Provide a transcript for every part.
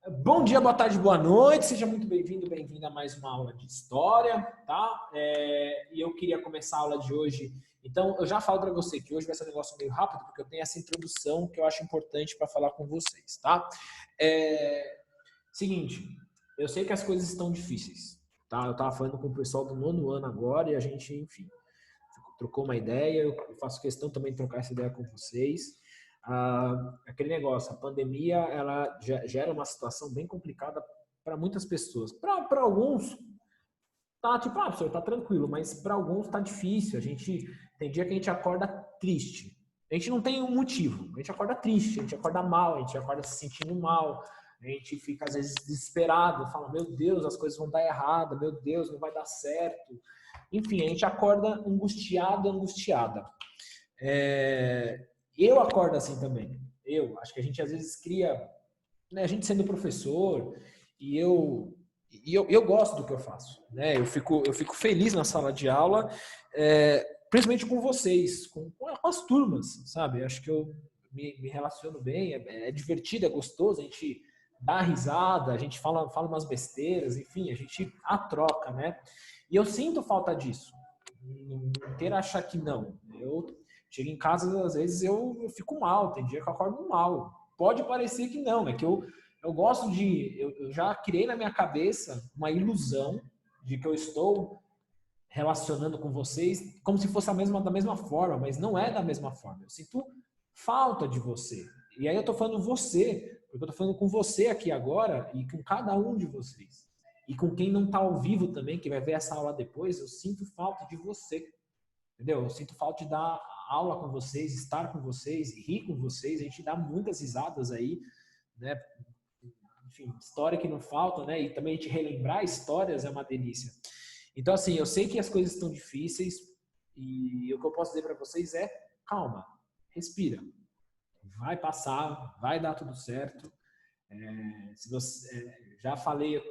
Bom dia, boa tarde, boa noite. Seja muito bem-vindo, bem-vinda a mais uma aula de história, tá? E eu queria começar a aula de hoje. Então, eu já falo para você que hoje vai ser um negócio meio rápido, porque eu tenho essa introdução que eu acho importante para falar com vocês, tá? Seguinte, eu sei que as coisas estão difíceis, tá? Eu estava falando com o pessoal do nono ano agora e a gente, enfim, trocou uma ideia. Eu faço questão também de trocar essa ideia com vocês. Aquele negócio, a pandemia, ela gera uma situação bem complicada para muitas pessoas. Para alguns, tá tipo, professor, tá tranquilo, mas para alguns tá difícil. Tem dia que a gente acorda triste. A gente não tem um motivo. A gente acorda triste, a gente acorda mal, a gente acorda se sentindo mal. A gente fica às vezes desesperado, fala: "Meu Deus, as coisas vão dar errado, meu Deus, não vai dar certo". Enfim, a gente acorda angustiado, angustiada. Eu acordo assim também. Eu acho que a gente às vezes cria, né, a gente sendo professor, e eu gosto do que eu faço, né? Eu fico feliz na sala de aula, principalmente com vocês, com as turmas, sabe? Acho que eu me relaciono bem, é divertido, é gostoso, a gente dá risada, a gente fala umas besteiras, enfim, a gente a troca, né? E eu sinto falta disso. Não queira achar que não. Eu chego em casa, às vezes eu fico mal, tem dia que eu acordo mal. Pode parecer que não, é que eu gosto de. Eu já criei na minha cabeça uma ilusão de que eu estou relacionando com vocês como se fosse da mesma forma, mas não é da mesma forma. Eu sinto falta de você. E aí eu tô falando você, porque eu tô falando com você aqui agora e com cada um de vocês. E com quem não tá ao vivo também, que vai ver essa aula depois, eu sinto falta de você. Entendeu? Eu sinto falta de dar aula com vocês, estar com vocês, rir com vocês. A gente dá muitas risadas aí, né? Enfim, história que não falta, né? E também a gente relembrar histórias é uma delícia. Então, assim, eu sei que as coisas estão difíceis e o que eu posso dizer para vocês é: calma, respira, vai passar, vai dar tudo certo. Se você, já falei,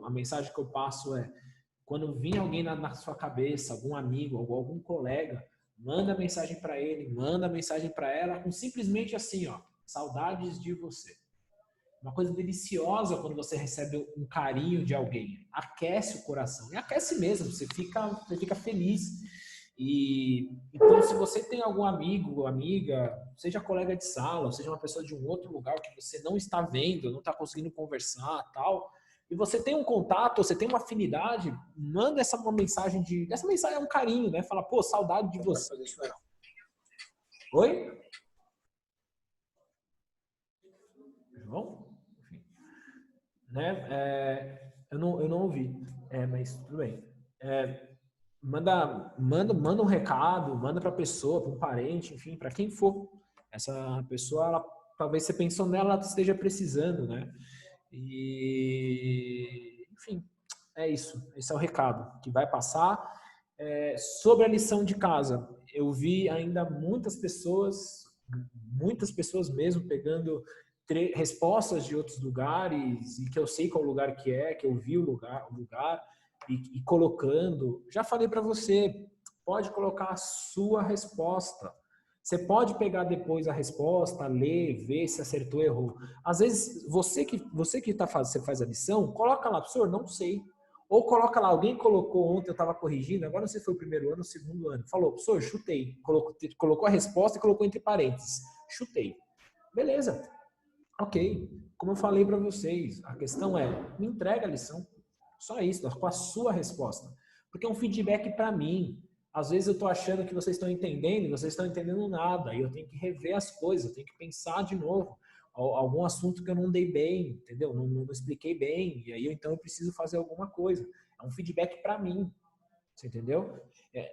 a mensagem que eu passo é: quando vir alguém na sua cabeça, algum amigo, algum colega, manda mensagem para ele, manda mensagem para ela, com simplesmente assim, ó: saudades de você. Uma coisa deliciosa quando você recebe um carinho de alguém. Aquece o coração. E aquece mesmo, você fica feliz. E então, se você tem algum amigo, amiga, seja colega de sala, seja uma pessoa de um outro lugar que você não está vendo, não está conseguindo conversar, tal, e você tem um contato, você tem uma afinidade, manda uma mensagem de, essa mensagem é um carinho, né? Fala: pô, saudade de você. Oi? João? Né? Eu não ouvi, mas tudo bem. Manda um recado, manda para a pessoa, para um parente, enfim, para quem for. Essa pessoa, talvez você pensou nela, ela esteja precisando, né? E, enfim, é isso. Esse é o recado que vai passar. Sobre a lição de casa, eu vi ainda muitas pessoas mesmo pegando respostas de outros lugares, e que eu sei qual lugar que eu vi o lugar e colocando. Já falei para você, pode colocar a sua resposta. Você pode pegar depois a resposta, ler, ver se acertou ou errou. Às vezes, você faz a lição, coloca lá: professor, não sei. Ou coloca lá: alguém colocou ontem, eu estava corrigindo, agora não sei se foi o primeiro ano ou o segundo ano. Falou: professor, chutei. Colocou a resposta e colocou entre parênteses: chutei. Beleza. Ok. Como eu falei para vocês, a questão é: me entrega a lição. Só isso, com a sua resposta. Porque é um feedback para mim. Às vezes eu estou achando que vocês estão entendendo e vocês estão entendendo nada. E eu tenho que rever as coisas, eu tenho que pensar de novo. Algum assunto que eu não dei bem, entendeu? Não expliquei bem. E aí então eu preciso fazer alguma coisa. É um feedback para mim. Você entendeu?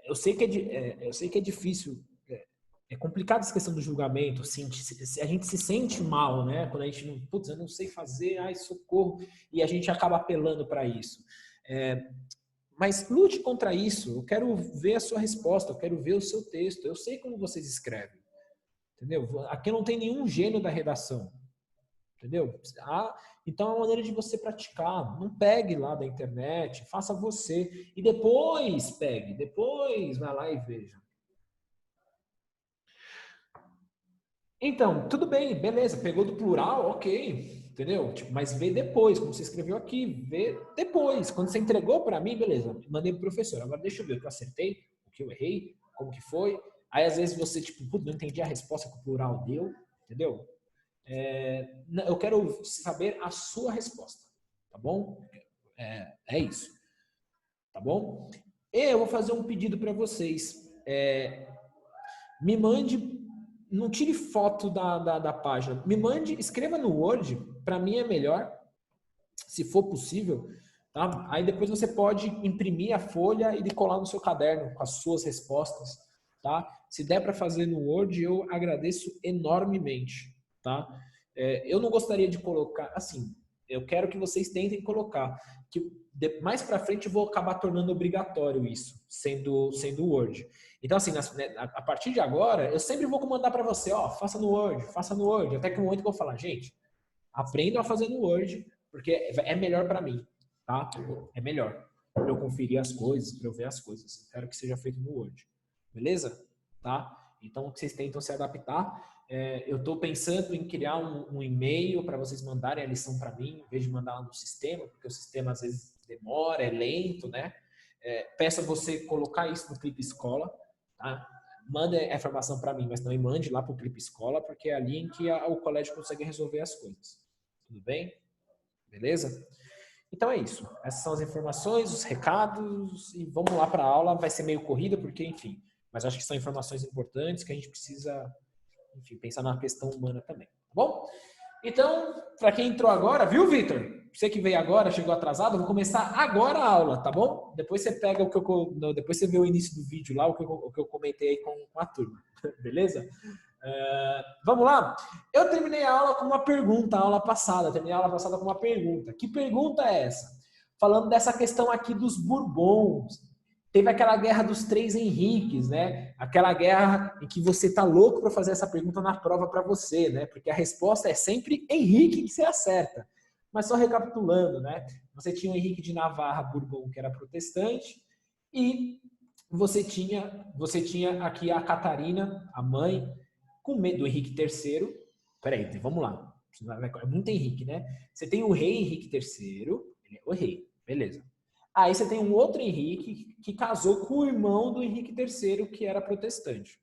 Eu sei que é difícil. É complicado essa questão do julgamento. Assim, a gente se sente mal, né? Quando a gente não, putz, eu não sei fazer, ai, socorro. E a gente acaba apelando para isso. Mas lute contra isso. Eu quero ver a sua resposta, eu quero ver o seu texto. Eu sei como vocês escrevem. Entendeu? Aqui não tem nenhum gênio da redação. Entendeu? Então é uma maneira de você praticar. Não pegue lá da internet, faça você. E depois vai lá e veja. Então, tudo bem, beleza. Pegou do plural, ok. entendeu? Tipo, mas vê depois, como você escreveu aqui, vê depois. Quando você entregou para mim, beleza, mandei pro professor. Agora deixa eu ver o que eu acertei, o que eu errei, como que foi. Aí às vezes você, tipo, putz, não entendi a resposta que o plural deu, entendeu? Eu quero saber a sua resposta, tá bom? É isso, tá bom? E eu vou fazer um pedido para vocês. Me mande, não tire foto da página, me mande, escreva no Word, para mim é melhor, se for possível, tá? Aí depois você pode imprimir a folha e colar no seu caderno com as suas respostas, tá? Se der para fazer no Word, eu agradeço enormemente, tá? Eu não gostaria de colocar, assim, eu quero que vocês tentem colocar, que mais para frente eu vou acabar tornando obrigatório isso, sendo Word. Então, assim, a partir de agora, eu sempre vou mandar para você, ó, faça no Word, até que o momento que eu vou falar, gente, aprendam a fazer no Word, porque é melhor para mim, tá? É melhor para eu conferir as coisas, para eu ver as coisas. Quero que seja feito no Word, beleza? Tá? Então, vocês tentam se adaptar. Eu estou pensando em criar um e-mail para vocês mandarem a lição para mim, em vez de mandar lá no sistema, porque o sistema às vezes demora, é lento, né? Peço a você colocar isso no Clipe Escola, tá? Manda a informação para mim, mas também mande lá para o Clipe Escola, porque é ali em que o colégio consegue resolver as coisas. Tudo bem? Beleza? Então é isso. Essas são as informações, os recados, e vamos lá para a aula. Vai ser meio corrida, porque, enfim, mas acho que são informações importantes que a gente precisa, enfim, pensar na questão humana também. Tá bom? Então, para quem entrou agora, viu, Vitor? Você que veio agora, chegou atrasado, eu vou começar agora a aula, tá bom? Depois você pega depois você vê o início do vídeo lá, o que eu comentei aí com a turma, beleza? Vamos lá? Eu terminei a aula com uma pergunta, a aula passada. Terminei a aula passada com uma pergunta. Que pergunta é essa? Falando dessa questão aqui dos Bourbons. Teve aquela guerra dos três Henriques, né? Aquela guerra em que você tá louco para fazer essa pergunta na prova para você, né? Porque a resposta é sempre Henrique que você acerta. Mas só recapitulando, né? Você tinha o Henrique de Navarra Bourbon, que era protestante, e você tinha aqui a Catarina, a mãe, com medo do Henrique III. Peraí, vamos lá. É muito Henrique, né? Você tem o rei Henrique III, ele é o rei, beleza. Aí você tem um outro Henrique que casou com o irmão do Henrique III, que era protestante.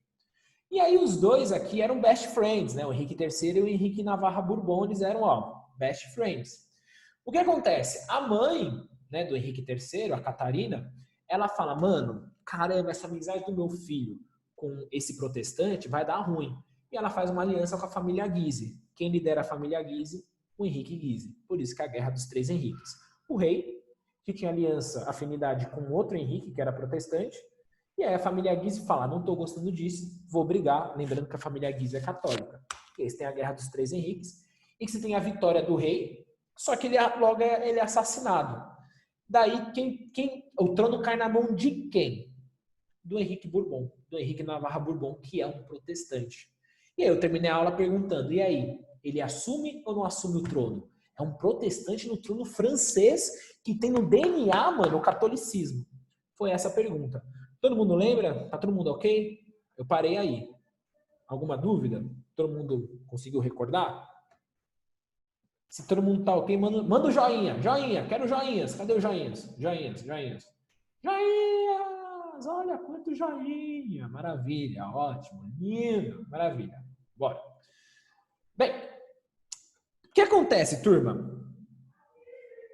E aí os dois aqui eram best friends, né? O Henrique III e o Henrique Navarra Bourbon, eles eram, ó, best friends. O que acontece? A mãe, né, do Henrique III, a Catarina, ela fala, mano, caramba, essa amizade do meu filho com esse protestante vai dar ruim. E ela faz uma aliança com a família Guise. Quem lidera a família Guise? O Henrique Guise. Por isso que é a Guerra dos Três Henriques. O rei, que tinha aliança, afinidade com outro Henrique, que era protestante, e aí a família Guise fala, não estou gostando disso, vou brigar, lembrando que a família Guise é católica. E aí você tem a Guerra dos Três Henriques, e que você tem a vitória do rei, só que logo ele é assassinado. Daí o trono cai na mão de quem? Do Henrique Bourbon, do Henrique Navarra Bourbon, que é um protestante. E aí eu terminei a aula perguntando, e aí, ele assume ou não assume o trono? É um protestante no trono francês que tem no DNA, mano, o catolicismo. Foi essa a pergunta. Todo mundo lembra? Tá todo mundo ok? Eu parei aí. Alguma dúvida? Todo mundo conseguiu recordar? Se todo mundo tá ok, manda o joinha. Joinha, quero joinhas. Cadê os joinhas? Joinhas. Joinhas! Olha quanto joinha. Maravilha, ótimo, lindo, maravilha. Bora. Bem, o que acontece, turma?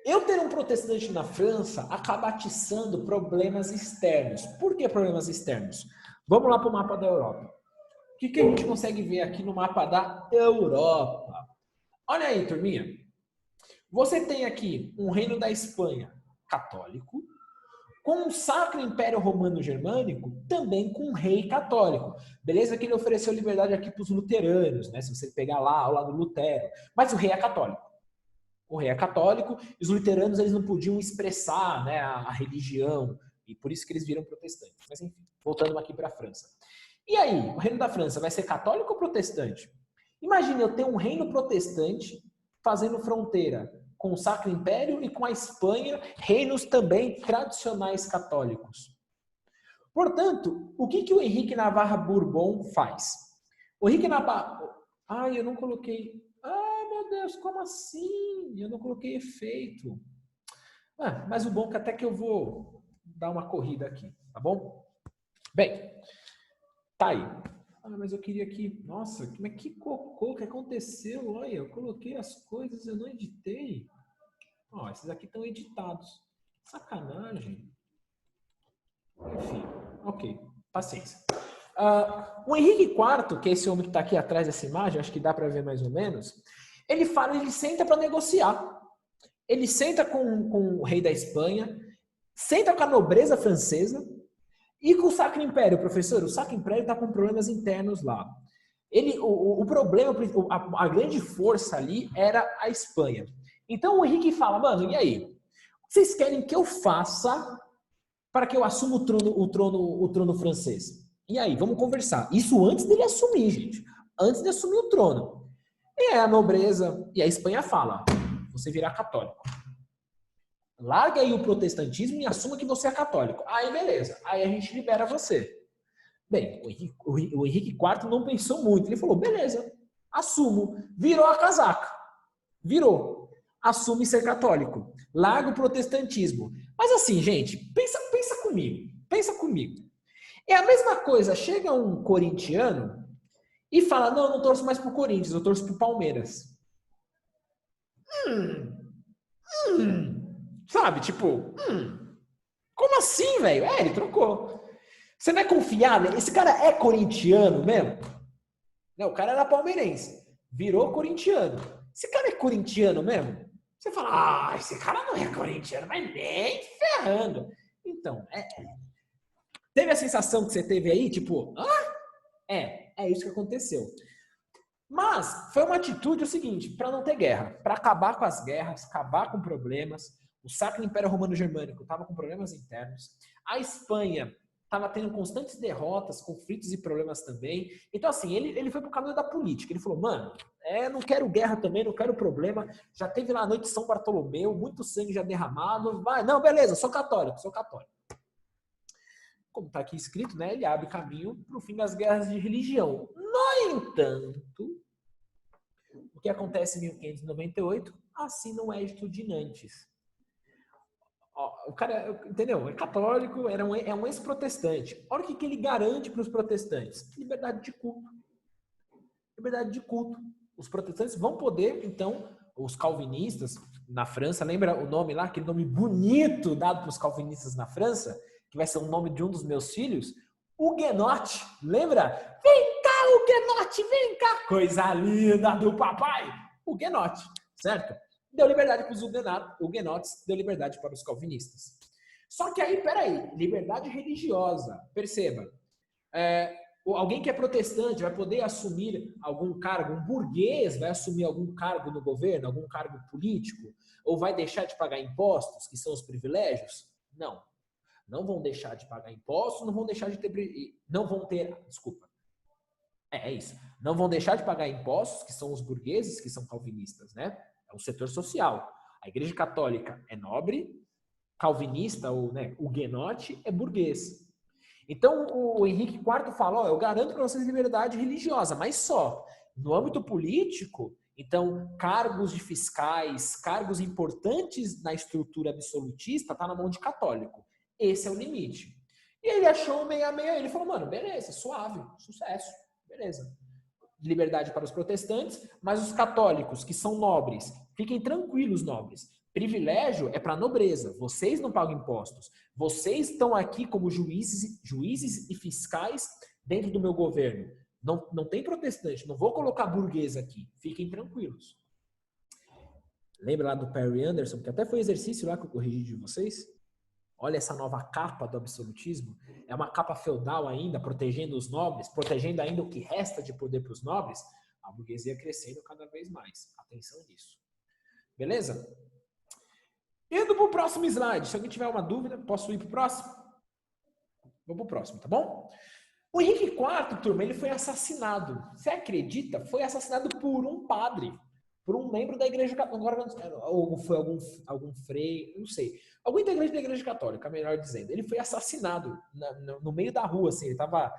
Eu ter um protestante na França acaba atiçando problemas externos. Por que problemas externos? Vamos lá para o mapa da Europa. O que a gente consegue ver aqui no mapa da Europa? Olha aí, turminha. Você tem aqui um reino da Espanha católico, com um Sacro Império Romano Germânico, também com um rei católico. Beleza que ele ofereceu liberdade aqui para os luteranos, né? Se você pegar lá, ao lado do Lutero. Mas o rei é católico. O rei é católico e os luteranos eles não podiam expressar, né, a religião, e por isso que eles viram protestantes. Mas enfim, voltando aqui para a França. E aí, o reino da França vai ser católico ou protestante? Imagine eu ter um reino protestante fazendo fronteira com o Sacro Império e com a Espanha, reinos também tradicionais católicos. Portanto, o que o Henrique Navarra Bourbon faz? O Henrique Navarra... Ai, eu não coloquei... Ai, meu Deus, como assim? Eu não coloquei efeito. Mas o bom é que até que eu vou dar uma corrida aqui, tá bom? Bem, tá aí. Mas eu queria que... Nossa, que cocô que aconteceu? Olha, eu coloquei as coisas, eu não editei. Ó, esses aqui estão editados. Sacanagem. Enfim, ok. Paciência. O Henrique IV, que é esse homem que está aqui atrás dessa imagem, acho que dá para ver mais ou menos, ele senta para negociar. Ele senta com o rei da Espanha, senta com a nobreza francesa e com o Sacro Império, professor. O Sacro Império está com problemas internos lá. O problema, a grande força ali era a Espanha. Então o Henrique fala, mano, e aí? O que vocês querem que eu faça para que eu assuma o trono francês? E aí, vamos conversar. Isso antes dele assumir, gente. Antes de assumir o trono. E aí a nobreza e a Espanha fala, você virá católico. Larga aí o protestantismo e assuma que você é católico. Aí beleza, aí a gente libera você. Bem, o Henrique IV não pensou muito. Ele falou, beleza, assumo. Virou a casaca. Virou. Assume ser católico. Larga o protestantismo. Mas assim, gente, pensa comigo. Pensa comigo. É a mesma coisa, chega um corintiano e fala, não torço mais pro Corinthians, eu torço pro Palmeiras. Sabe, tipo, como assim, velho? Ele trocou. Você vai confiar, né? Esse cara é corintiano mesmo? Não, o cara era palmeirense. Virou corintiano. Esse cara é corintiano mesmo? Você fala, esse cara não é corintiano, mas nem ferrando. Então, teve a sensação que você teve aí, tipo, é isso que aconteceu. Mas foi uma atitude o seguinte, para não ter guerra, para acabar com as guerras, acabar com problemas. O Sacro Império Romano Germânico estava com problemas internos. A Espanha estava tendo constantes derrotas, conflitos e problemas também. Então, assim, ele foi pro caminho da política. Ele falou, mano, não quero guerra também, não quero problema. Já teve lá a noite de São Bartolomeu, muito sangue já derramado. Não, beleza, sou católico. Como está aqui escrito, né, ele abre caminho para o fim das guerras de religião. No entanto, o que acontece em 1598? Assina o Edito de Nantes. O cara, entendeu? É católico, é um ex-protestante. Olha o que ele garante para os protestantes. Liberdade de culto. Liberdade de culto. Os protestantes vão poder, então, os calvinistas na França, lembra o nome lá, aquele nome bonito dado para os calvinistas na França, que vai ser o nome de um dos meus filhos? Huguenote. Lembra? Vem cá, Huguenote, vem cá. Coisa linda do papai. Huguenote, certo? Deu liberdade para os huguenotes, deu liberdade para os calvinistas. Só que aí, peraí, liberdade religiosa. Perceba, alguém que é protestante vai poder assumir algum cargo, um burguês vai assumir algum cargo no governo, algum cargo político, ou vai deixar de pagar impostos, que são os privilégios? Não. Não vão deixar de pagar impostos, não vão deixar de ter... Não vão ter... Desculpa. É isso. Não vão deixar de pagar impostos, que são os burgueses, que são calvinistas, né? É um setor social. A Igreja Católica é nobre, calvinista, ou huguenote, é burguês. Então, o Henrique IV fala, eu garanto para vocês liberdade religiosa, mas só. No âmbito político, então, cargos de fiscais, cargos importantes na estrutura absolutista, está na mão de católico. Esse é o limite. E ele achou um meia-meia, ele falou, mano, beleza, suave, sucesso, beleza. Liberdade para os protestantes, mas os católicos, que são nobres, fiquem tranquilos, nobres. Privilégio é para a nobreza. Vocês não pagam impostos. Vocês estão aqui como juízes e fiscais dentro do meu governo. Não tem protestante. Não vou colocar burguês aqui. Fiquem tranquilos. Lembra lá do Perry Anderson, que até foi exercício lá que eu corrigi de vocês? Olha essa nova capa do absolutismo. É uma capa feudal ainda, protegendo os nobres, protegendo ainda o que resta de poder para os nobres. A burguesia crescendo cada vez mais. Atenção nisso. Beleza? Indo para o próximo slide. Se alguém tiver uma dúvida, posso ir para o próximo? Vou para o próximo, tá bom? O Henrique IV, turma, ele foi assassinado. Você acredita? Foi assassinado por um padre. Por um membro da Igreja Católica. Ou foi algum freio, não sei. Algum integrante da Igreja Católica, melhor dizendo. Ele foi assassinado no meio da rua, assim. Ele estava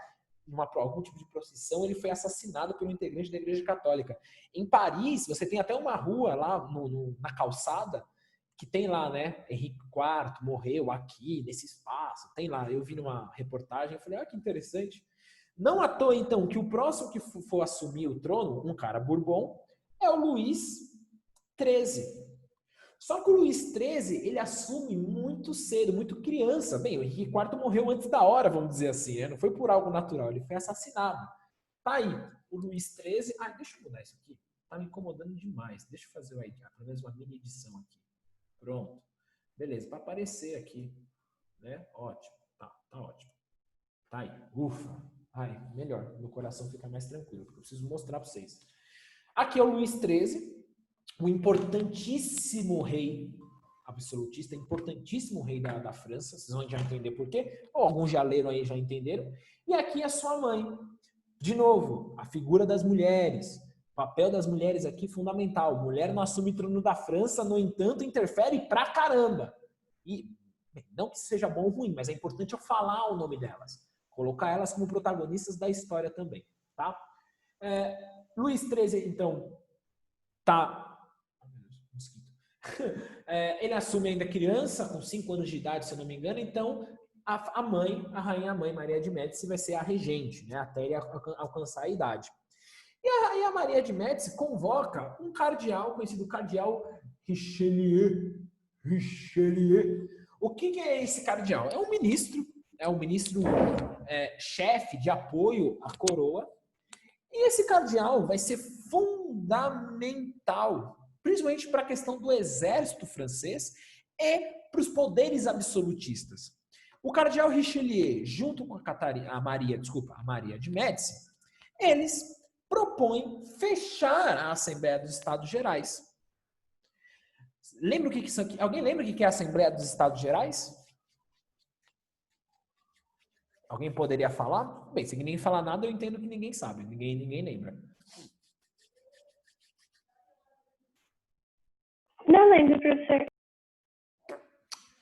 algum tipo de procissão, ele foi assassinado por um integrante da Igreja Católica. Em Paris, você tem até uma rua lá na calçada, que tem lá, né? Henrique IV morreu aqui, nesse espaço. Tem lá, eu vi numa reportagem, eu falei, que interessante. Não à toa, então, que o próximo que for assumir o trono, um cara Bourbon, é o Luís XIII. Só que o Luís XIII, ele assume muito cedo, muito criança. Bem, o Henrique IV morreu antes da hora, vamos dizer assim, né? Não foi por algo natural, ele foi assassinado. Tá aí, o Luís XIII... deixa eu mudar isso aqui. Tá me incomodando demais. Deixa eu fazer pelo menos uma mini edição aqui. Pronto. Beleza, para aparecer aqui. Né? Ótimo. Tá ótimo. Tá aí. Ufa. Melhor. Meu coração fica mais tranquilo, porque eu preciso mostrar para vocês. Aqui é o Luís XIII, o importantíssimo rei absolutista, importantíssimo rei da França. Vocês vão já entender por quê. Ou alguns já leram aí, já entenderam. E aqui é sua mãe. De novo, a figura das mulheres. O papel das mulheres aqui fundamental. Mulher não assume o trono da França, no entanto, interfere pra caramba. E não que seja bom ou ruim, mas é importante eu falar o nome delas. Colocar elas como protagonistas da história também. Tá? Luís XIII, então, ele assume ainda criança, com 5 anos de idade, se eu não me engano. Então, a rainha mãe Maria de Médici vai ser a regente, né, até ele alcançar a idade. E aí a Maria de Médici convoca um cardeal, conhecido cardeal Richelieu. O que é esse cardeal? É um ministro chefe de apoio à coroa. E esse cardeal vai ser fundamental, principalmente para a questão do exército francês e para os poderes absolutistas. O cardeal Richelieu, junto com a Maria de Médici, eles propõem fechar a Assembleia dos Estados Gerais. Lembra o que isso aqui? Alguém lembra o que é a Assembleia dos Estados Gerais? Alguém poderia falar? Bem, se ninguém falar nada, eu entendo que ninguém sabe, ninguém lembra. Não lembro, professor.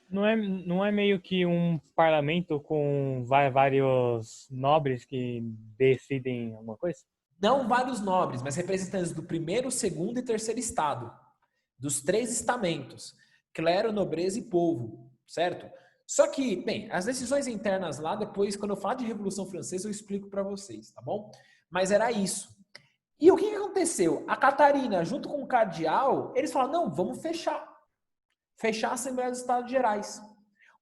Não é meio que um parlamento com vários nobres que decidem alguma coisa? Não vários nobres, mas representantes do primeiro, segundo e terceiro estado. Dos 3 estamentos. Clero, nobreza e povo. Certo? Só que, bem, as decisões internas lá, depois, quando eu falar de Revolução Francesa, eu explico para vocês, tá bom? Mas era isso. E o que aconteceu? A Catarina, junto com o cardeal, eles falaram, não, vamos fechar a Assembleia dos Estados Gerais.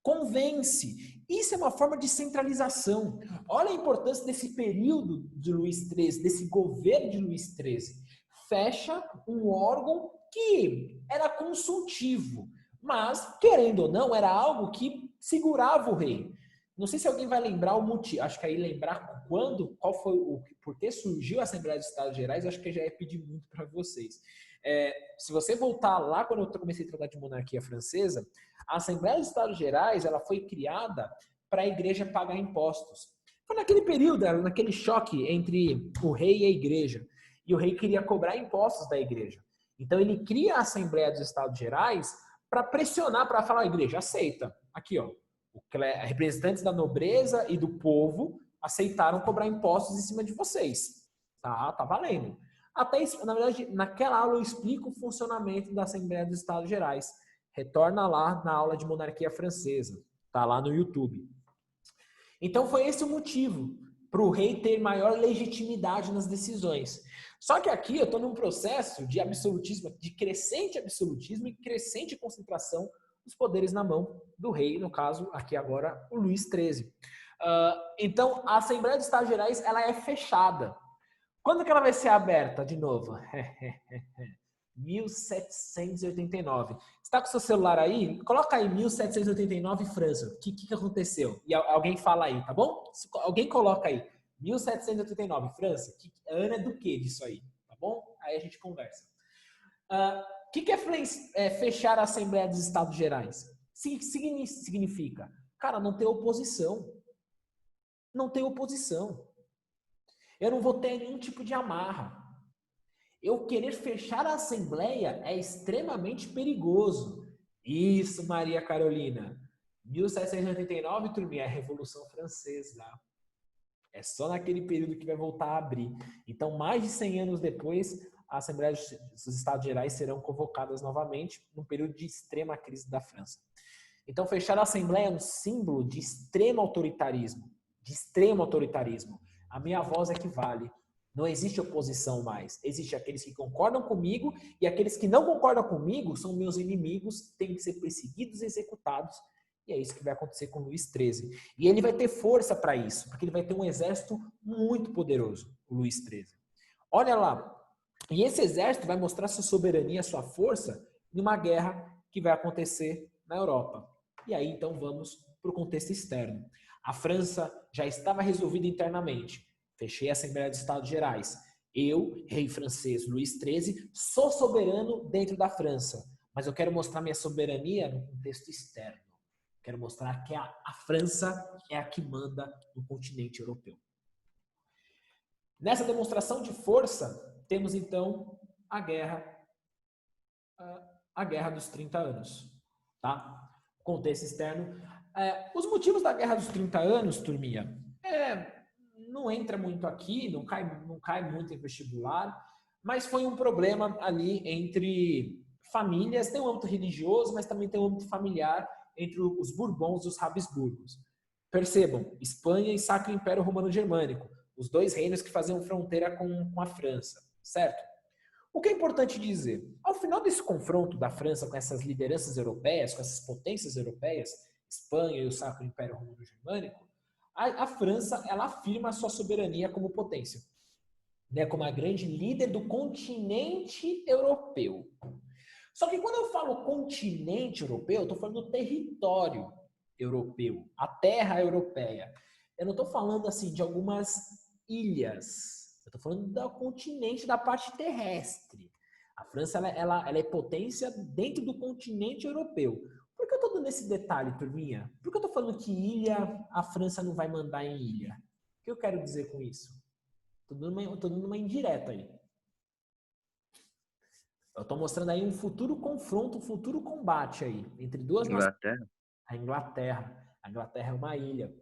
Convence. Isso é uma forma de centralização. Olha a importância desse período de Luís XIII, desse governo de Luís XIII. Fecha um órgão que era consultivo, mas, querendo ou não, era algo que segurava o rei. Não sei se alguém vai lembrar o motivo, acho que aí lembrar qual foi por que surgiu a Assembleia dos Estados Gerais, acho que já ia pedir muito para vocês. Se você voltar lá, quando eu comecei a tratar de monarquia francesa, a Assembleia dos Estados Gerais ela foi criada para a igreja pagar impostos. Foi naquele período, naquele choque entre o rei e a igreja. E o rei queria cobrar impostos da igreja. Então ele cria a Assembleia dos Estados Gerais para pressionar, para falar, a igreja aceita. Aqui, ó, representantes da nobreza e do povo aceitaram cobrar impostos em cima de vocês. Tá valendo. Até isso, na verdade, naquela aula eu explico o funcionamento da Assembleia dos Estados Gerais. Retorna lá na aula de monarquia francesa. Tá lá no YouTube. Então foi esse o motivo para o rei ter maior legitimidade nas decisões. Só que aqui eu estou num processo de absolutismo, de crescente absolutismo e crescente concentração dos poderes na mão do rei, no caso, aqui agora, o Luís XIII. Então, a Assembleia dos Estados Gerais ela é fechada. Quando que ela vai ser aberta de novo? 1789. Você está com o seu celular aí? Coloca aí 1789 França. O que aconteceu? E alguém fala aí, tá bom? Alguém coloca aí. 1789 França. Ano é do que disso aí? Tá bom? Aí a gente conversa. O que é fechar a Assembleia dos Estados Gerais? Significa, cara, não ter oposição. Não ter oposição. Eu não vou ter nenhum tipo de amarra. Eu querer fechar a Assembleia é extremamente perigoso. Isso, Maria Carolina. 1789, turminha, é a Revolução Francesa. É só naquele período que vai voltar a abrir. Então, mais de 100 anos depois, a Assembleia dos Estados Gerais serão convocadas novamente num período de extrema crise da França. Então, fechar a Assembleia é um símbolo de extremo autoritarismo. De extremo autoritarismo. A minha voz é que vale. Não existe oposição mais. Existem aqueles que concordam comigo e aqueles que não concordam comigo são meus inimigos, têm que ser perseguidos e executados. E é isso que vai acontecer com Luís XIII. E ele vai ter força para isso, porque ele vai ter um exército muito poderoso, o Luís XIII. Olha lá. E esse exército vai mostrar sua soberania, sua força, em uma guerra que vai acontecer na Europa. E aí, então, vamos para o contexto externo. A França já estava resolvida internamente. Fechei a Assembleia dos Estados Gerais. Eu, rei francês Luís XIII, sou soberano dentro da França. Mas eu quero mostrar minha soberania no contexto externo. Quero mostrar que a França é a que manda no continente europeu. Nessa demonstração de força, temos então a guerra dos 30 anos. Tá? Contexto externo. Os motivos da Guerra dos 30 anos, turminha, não entra muito aqui, não cai muito em vestibular, mas foi um problema ali entre famílias, tem um âmbito religioso, mas também tem um âmbito familiar entre os Bourbons e os Habsburgos. Percebam, Espanha e Sacro Império Romano-Germânico, os dois reinos que faziam fronteira com a França, certo? O que é importante dizer? Ao final desse confronto da França com essas lideranças europeias, com essas potências europeias, Espanha e o Sacro Império Romano-Germânico, a França ela afirma a sua soberania como potência, né, como a grande líder do continente europeu. Só que quando eu falo continente europeu, eu estou falando do território europeu, a terra europeia. Eu não estou falando assim de algumas ilhas. Eu estou falando do continente, da parte terrestre. A França ela é potência dentro do continente europeu. Por que eu estou dando esse detalhe, turminha? Por que eu estou falando que ilha a França não vai mandar em ilha? O que eu quero dizer com isso? Estou dando uma indireta aí. Eu estou mostrando aí um futuro confronto, um futuro combate aí entre duas nações. A Inglaterra. A Inglaterra é uma ilha.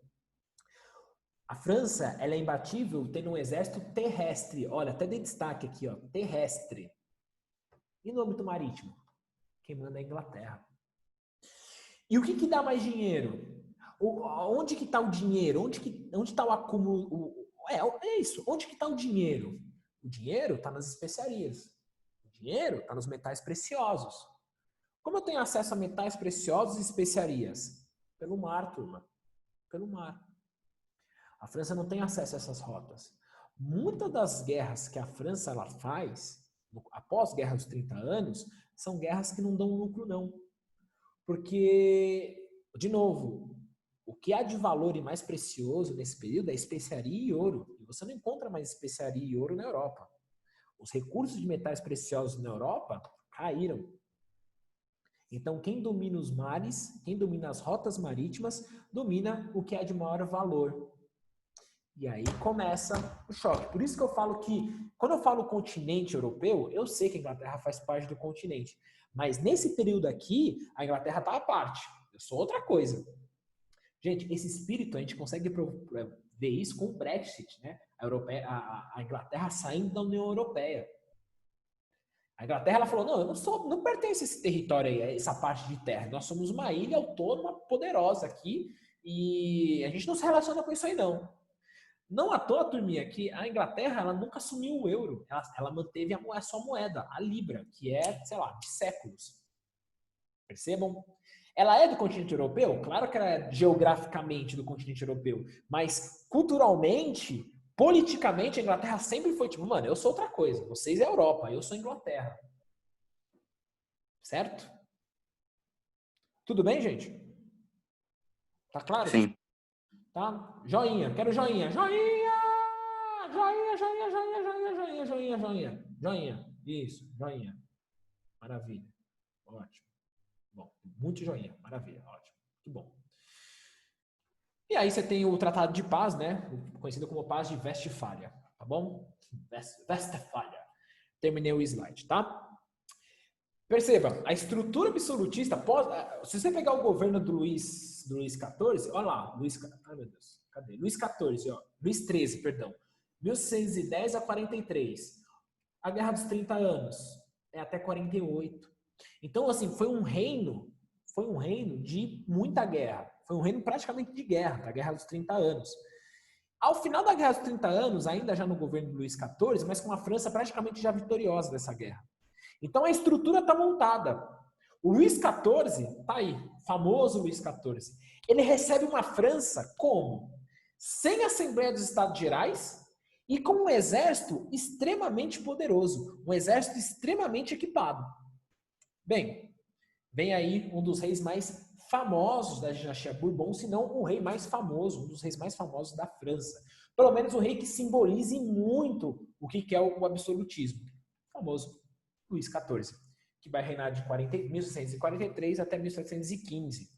A França, ela é imbatível tendo um exército terrestre. Olha, até dei destaque aqui, ó, terrestre. E no âmbito marítimo? Quem manda é a Inglaterra. E o que dá mais dinheiro? Onde que está o dinheiro? Onde está o acúmulo? É isso. Onde que está o dinheiro? O dinheiro está nas especiarias. O dinheiro está nos metais preciosos. Como eu tenho acesso a metais preciosos e especiarias? Pelo mar, turma. Pelo mar. A França não tem acesso a essas rotas. Muitas das guerras que a França ela faz, após a Guerra dos 30 anos, são guerras que não dão lucro, não. Porque, de novo, o que há de valor e mais precioso nesse período é especiaria e ouro. E você não encontra mais especiaria e ouro na Europa. Os recursos de metais preciosos na Europa caíram. Então, quem domina os mares, quem domina as rotas marítimas, domina o que é de maior valor. E aí começa o choque. Por isso que eu falo que, quando eu falo continente europeu, eu sei que a Inglaterra faz parte do continente. Mas nesse período aqui, a Inglaterra está à parte. Eu sou outra coisa. Gente, esse espírito, a gente consegue ver isso com o Brexit, né? A Inglaterra saindo da União Europeia. A Inglaterra ela falou, não, eu não pertenço a esse território aí, a essa parte de terra. Nós somos uma ilha autônoma, poderosa aqui, e a gente não se relaciona com isso aí, não. Não à toa, turminha, que a Inglaterra ela nunca assumiu o euro. Ela manteve a sua moeda, a Libra, que é, sei lá, de séculos. Percebam? Ela é do continente europeu? Claro que ela é geograficamente do continente europeu. Mas culturalmente, politicamente, a Inglaterra sempre foi tipo, mano, eu sou outra coisa. Vocês é Europa, eu sou Inglaterra. Certo? Tudo bem, gente? Tá claro? Sim. Tá? Joinha, quero joinha. Joinha! Joinha, joinha, joinha, joinha, joinha, joinha, joinha. Joinha. Isso, joinha. Maravilha. Ótimo. Bom, muito joinha. Maravilha, ótimo. Que bom. E aí você tem o Tratado de Paz, né? Conhecido como Paz de Westfália. Tá bom? Westfália. Terminei o slide, tá? Perceba, a estrutura absolutista, se você pegar o governo do Luís XIV, olha lá, ai meu Deus, Cadê? Luís XIV, ó. Luís XIII, perdão. 1610 a 43. A Guerra dos 30 Anos é até 48. Então, assim, foi um reino de muita guerra. Foi um reino praticamente de guerra, a Guerra dos 30 Anos. Ao final da Guerra dos 30 Anos, ainda já no governo de Luís XIV, mas com a França praticamente já vitoriosa dessa guerra. Então, a estrutura está montada. O Luís XIV, tá aí, famoso Luís XIV, ele recebe uma França como? Sem Assembleia dos Estados Gerais e com um exército extremamente poderoso, um exército extremamente equipado. Bem, vem aí um dos reis mais famosos da dinastia Bourbon, se não o rei mais famoso, um dos reis mais famosos da França. Pelo menos o rei que simbolize muito o que é o absolutismo. O famoso Luís XIV, que vai reinar de 1643 até 1715.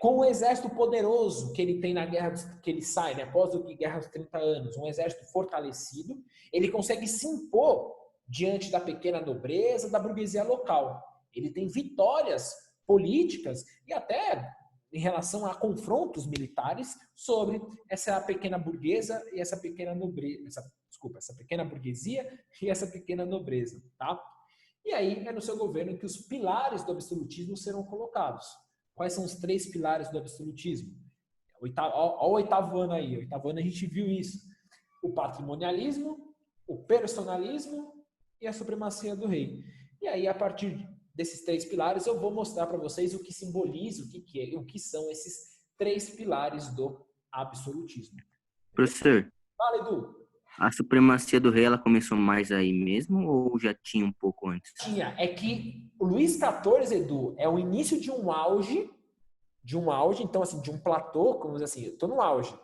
Com o exército poderoso que ele tem na guerra, que ele sai, né, após a Guerra dos 30 Anos, um exército fortalecido, ele consegue se impor diante da pequena nobreza, da burguesia local. Ele tem vitórias políticas e até em relação a confrontos militares sobre essa pequena burguesa e essa pequena nobreza, essa pequena burguesia e essa pequena nobreza, tá? E aí é no seu governo que os pilares do absolutismo serão colocados. Quais são os 3 pilares do absolutismo? Olha o 8º ano aí. O 8º ano a gente viu isso. O patrimonialismo, o personalismo e a supremacia do rei. E aí, a partir desses 3 pilares, eu vou mostrar para vocês o que simboliza, o que são esses 3 pilares do absolutismo. Professor, Fala, Edu. a supremacia do rei, ela começou mais aí mesmo ou já tinha um pouco antes? Tinha. É que o Luís XIV, Edu, é o início de um auge, então assim, de um platô, como dizer assim, eu tô no auge.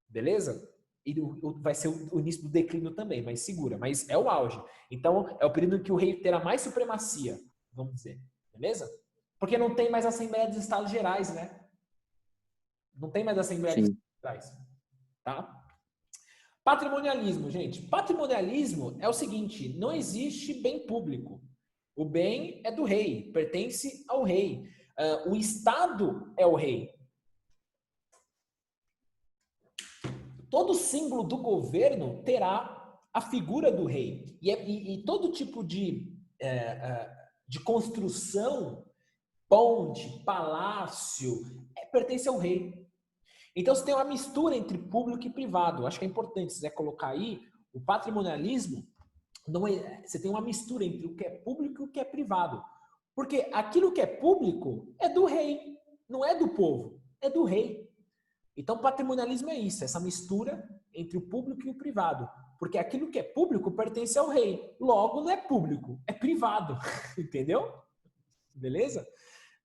Beleza? E vai ser o início do declínio também, mas segura, mas é o auge. Então, é o período em que o rei terá mais supremacia, vamos dizer. Beleza? Porque não tem mais Assembleia dos Estados Gerais, né? Não tem mais Assembleia dos Estados Gerais. Tá? Patrimonialismo, gente. Patrimonialismo é o seguinte, não existe bem público. O bem é do rei, pertence ao rei. O Estado é o rei. Todo símbolo do governo terá a figura do rei. E todo tipo de construção, ponte, palácio, pertence ao rei. Então, você tem uma mistura entre público e privado. Acho que é importante, se quiser colocar aí, o patrimonialismo, você tem uma mistura entre o que é público e o que é privado. Porque aquilo que é público é do rei, não é do povo, é do rei. Então, patrimonialismo é isso, essa mistura entre o público e o privado. Porque aquilo que é público pertence ao rei. Logo, não é público, é privado. Entendeu? Beleza?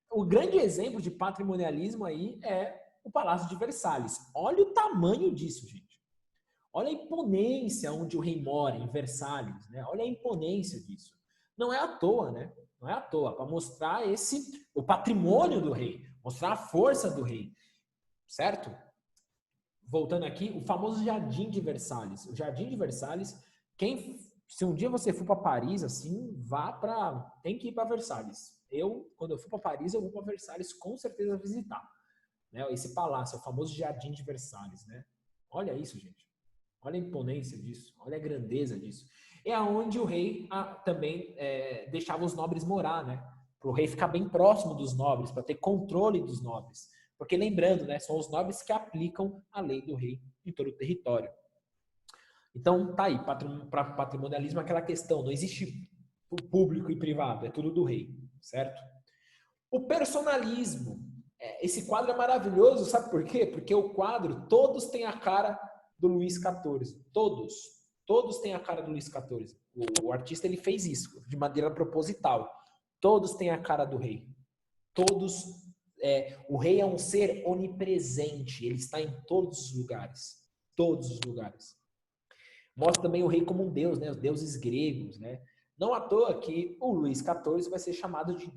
O grande exemplo de patrimonialismo aí é o Palácio de Versalhes. Olha o tamanho disso, gente. Olha a imponência onde o rei mora, em Versalhes, né? Olha a imponência disso. Não é à toa, né? Não é à toa, para mostrar o patrimônio do rei, mostrar a força do rei. Certo? Voltando aqui, o famoso Jardim de Versalhes. O Jardim de Versalhes, se um dia você for para Paris, assim, tem que ir para Versalhes. Quando eu for para Paris, eu vou para Versalhes com certeza visitar. Né? Esse palácio, o famoso Jardim de Versalhes, né? Olha isso, gente. Olha a imponência disso, olha a grandeza disso. É onde o rei também deixava os nobres morar, né? Para o rei ficar bem próximo dos nobres, para ter controle dos nobres. Porque lembrando, né, são os nobres que aplicam a lei do rei em todo o território. Então, tá aí, patrimonialismo é aquela questão, não existe público e privado, é tudo do rei, certo? O personalismo, esse quadro é maravilhoso, sabe por quê? Porque o quadro, todos têm a cara do Luís XIV, todos têm a cara do Luís XIV. O artista, ele fez isso, de maneira proposital. Todos têm a cara do rei, o rei é um ser onipresente, ele está em todos os lugares, todos os lugares. Mostra também o rei como um deus, né? Os deuses gregos, né? Não à toa que o Luís XIV vai ser chamado de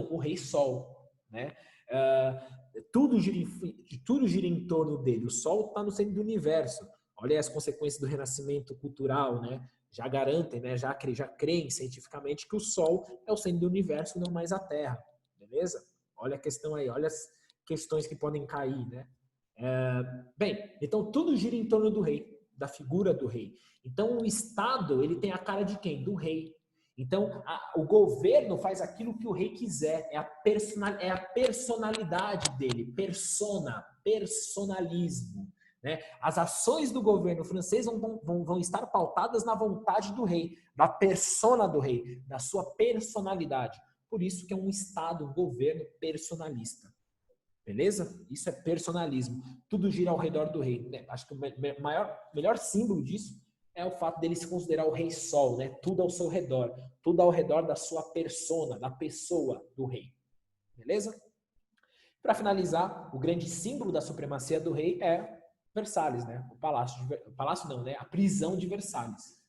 o rei Sol, né? Tudo gira em torno dele, o Sol está no centro do universo. Olha aí as consequências do renascimento cultural, né? Já garantem, né? Já creem cientificamente que o Sol é o centro do universo, não mais a Terra. Beleza? Olha a questão aí, olha as questões que podem cair, né? Bem, então tudo gira em torno do rei, da figura do rei. Então o Estado, ele tem a cara de quem? Do rei. Então o governo faz aquilo que o rei quiser, é a personalidade dele, personalismo. Né? As ações do governo francês vão estar pautadas na vontade do rei, da persona do rei, da sua personalidade. Por isso que é um Estado, um governo personalista. Beleza? Isso é personalismo. Tudo gira ao redor do rei. Né? Acho que o melhor símbolo disso é o fato dele se considerar o rei sol, né? Tudo ao seu redor. Tudo ao redor da sua persona, da pessoa do rei. Beleza? Para finalizar, o grande símbolo da supremacia do rei é Versalhes, né? O palácio não, né? A prisão de Versalhes.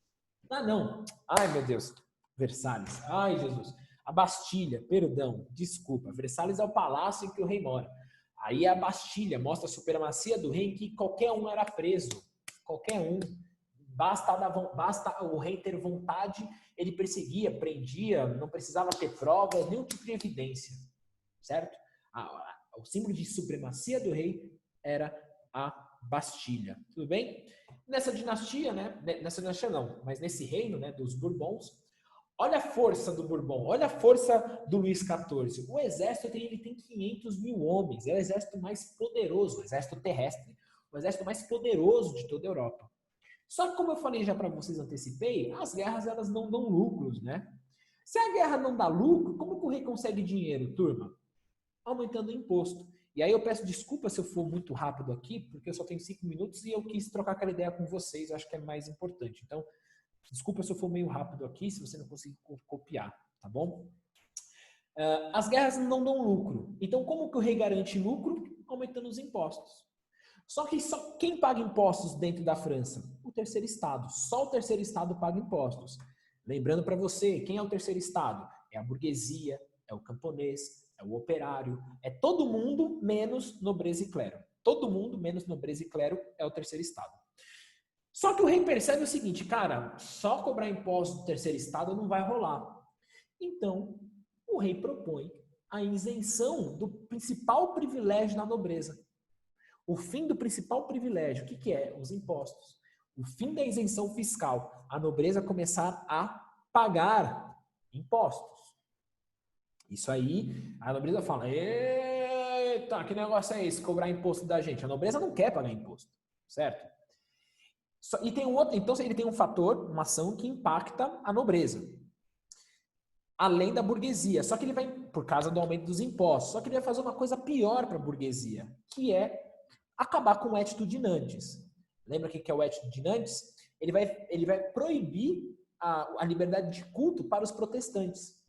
Ah, não. Ai, meu Deus. Versalhes. Ai, Jesus. A Bastilha, perdão, desculpa. Versalhes é o palácio em que o rei mora. Aí a Bastilha mostra a supremacia do rei em que qualquer um era preso. Qualquer um. Basta o rei ter vontade, ele perseguia, prendia, não precisava ter provas, nenhum tipo de evidência. Certo? O símbolo de supremacia do rei era a Bastilha. Tudo bem? Nessa dinastia, né? Nessa dinastia não, mas nesse reino, né, dos Bourbons, olha a força do Bourbon, olha a força do Luís XIV. O exército ele tem 500 mil homens, é o exército mais poderoso, o exército terrestre, o exército mais poderoso de toda a Europa. Só que como eu falei já para vocês, antecipei, as guerras elas não dão lucros, né? Se a guerra não dá lucro, como que o rei consegue dinheiro, turma? Aumentando o imposto. E aí eu peço desculpa se eu for muito rápido aqui, porque eu só tenho 5 minutos e eu quis trocar aquela ideia com vocês, eu acho que é mais importante. Então, desculpa se eu for meio rápido aqui, se você não conseguir copiar, tá bom? As guerras não dão lucro. Então, como que o rei garante lucro? Aumentando os impostos. Só que só quem paga impostos dentro da França? O terceiro estado. Só o terceiro estado paga impostos. Lembrando para você, quem é o terceiro estado? É a burguesia, é o camponês, é o operário, é todo mundo menos nobreza e clero. Todo mundo menos nobreza e clero é o terceiro estado. Só que o rei percebe o seguinte, cara, só cobrar impostos do terceiro estado não vai rolar. Então, o rei propõe a isenção do principal privilégio da nobreza. O fim do principal privilégio, o que é? Os impostos. O fim da isenção fiscal. A nobreza começar a pagar impostos. Isso aí, a nobreza fala, eita, que negócio é esse, cobrar imposto da gente? A nobreza não quer pagar imposto, certo? E tem um outro, então ele tem um fator, uma ação que impacta a nobreza. Além da burguesia, só que ele vai, por causa do aumento dos impostos, só que ele vai fazer uma coisa pior para a burguesia, que é acabar com o Edito de Nantes. Lembra o que é o Edito de Nantes? Ele vai proibir a liberdade de culto para os protestantes.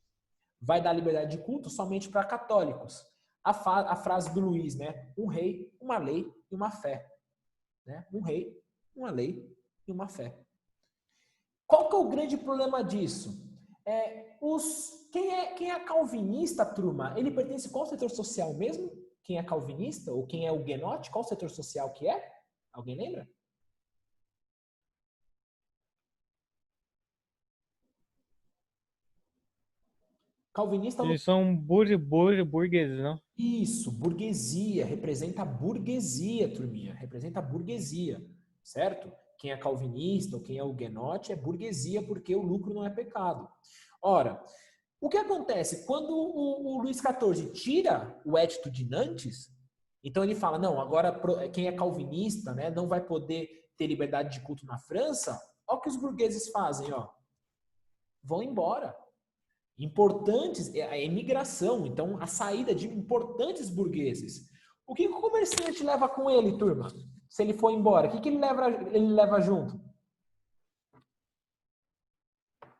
Vai dar liberdade de culto somente para católicos. A frase do Luís, né? Um rei, uma lei e uma fé. Né? Um rei, uma lei e uma fé. Qual que é o grande problema disso? Quem é calvinista, turma, ele pertence a qual setor social mesmo? Quem é calvinista ou quem é huguenote, qual setor social que é? Alguém lembra? Calvinista... Eles são burgueses, não? Isso, burguesia, representa a burguesia, turminha, representa a burguesia, certo? Quem é calvinista ou quem é huguenote é burguesia porque o lucro não é pecado. Ora, o que acontece? Quando o Luís XIV tira o Edito de Nantes, então ele fala, não, agora quem é calvinista, né, não vai poder ter liberdade de culto na França, olha o que os burgueses fazem, ó. Vão embora. Importantes, a emigração, então a saída de importantes burgueses. O que o comerciante leva com ele, turma? Se ele for embora, o que ele leva junto?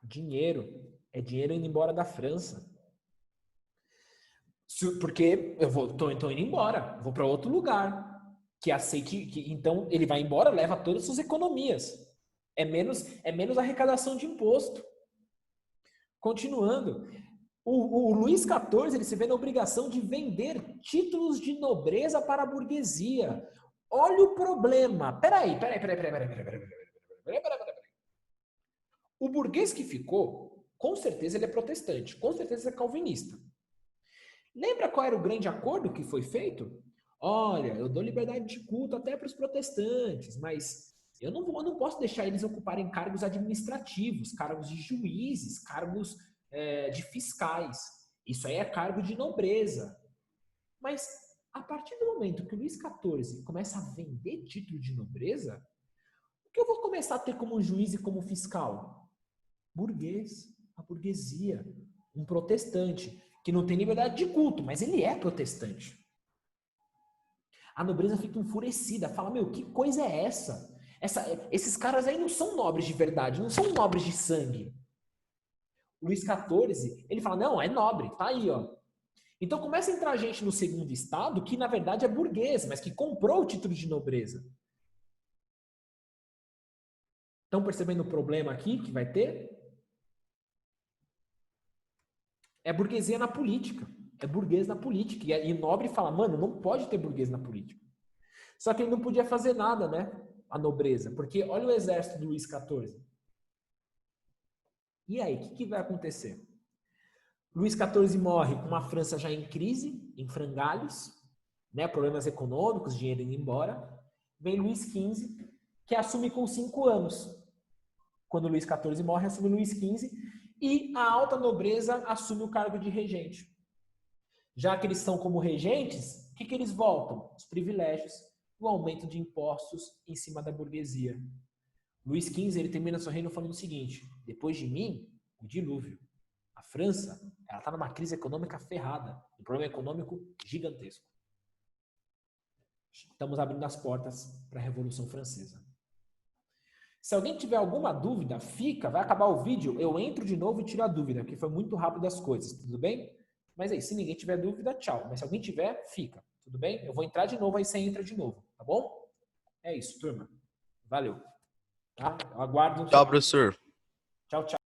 Dinheiro. É dinheiro indo embora da França. Porque eu tô indo embora, vou para outro lugar que aceite, então ele vai embora, leva todas as suas economias. É menos arrecadação de imposto. Continuando, o Luís XIV ele se vê na obrigação de vender títulos de nobreza para a burguesia. Olha o problema. Peraí. O burguês que ficou, com certeza ele é protestante, com certeza ele é calvinista. Lembra qual era o grande acordo que foi feito? olha, eu dou liberdade de culto até para os protestantes, mas eu não posso deixar eles ocuparem cargos administrativos, cargos de juízes, cargos de fiscais. Isso aí é cargo de nobreza. Mas a partir do momento que o Luís XIV começa a vender título de nobreza, o que eu vou começar a ter como juiz e como fiscal? Burguês, a burguesia, um protestante, que não tem liberdade de culto, mas ele é protestante. A nobreza fica enfurecida, fala, meu, que coisa é essa? Esses caras aí não são nobres de verdade, não são nobres de sangue. Luís XIV, ele fala, não, é nobre, tá aí, ó. Então começa a entrar gente no segundo estado que na verdade é burguês, mas que comprou o título de nobreza. Estão percebendo o problema aqui que vai ter? É burguesia na política. É burguês na política. E nobre fala, mano, não pode ter burguês na política. Só que ele não podia fazer nada, né? A nobreza. Porque olha o exército do Luís XIV. E aí, o que vai acontecer? Luís XIV morre com uma França já em crise, em frangalhos, né? Problemas econômicos, dinheiro indo embora. Vem Luís XV, que assume com 5 anos. Quando Luís XIV morre, assume Luís XV e a alta nobreza assume o cargo de regente. Já que eles estão como regentes, o que eles voltam? Os privilégios, o aumento de impostos em cima da burguesia. Luís XV ele termina seu reino falando o seguinte, depois de mim, o dilúvio. A França ela está numa crise econômica ferrada, um problema econômico gigantesco. Estamos abrindo as portas para a Revolução Francesa. Se alguém tiver alguma dúvida, vai acabar o vídeo, eu entro de novo e tiro a dúvida, porque foi muito rápido as coisas, tudo bem? Mas aí, se ninguém tiver dúvida, tchau. Mas se alguém tiver, fica, tudo bem? Eu vou entrar de novo, aí você entra de novo, tá bom? É isso, turma. Valeu. Tá? Eu aguardo. Tchau, professor. Tchau, tchau.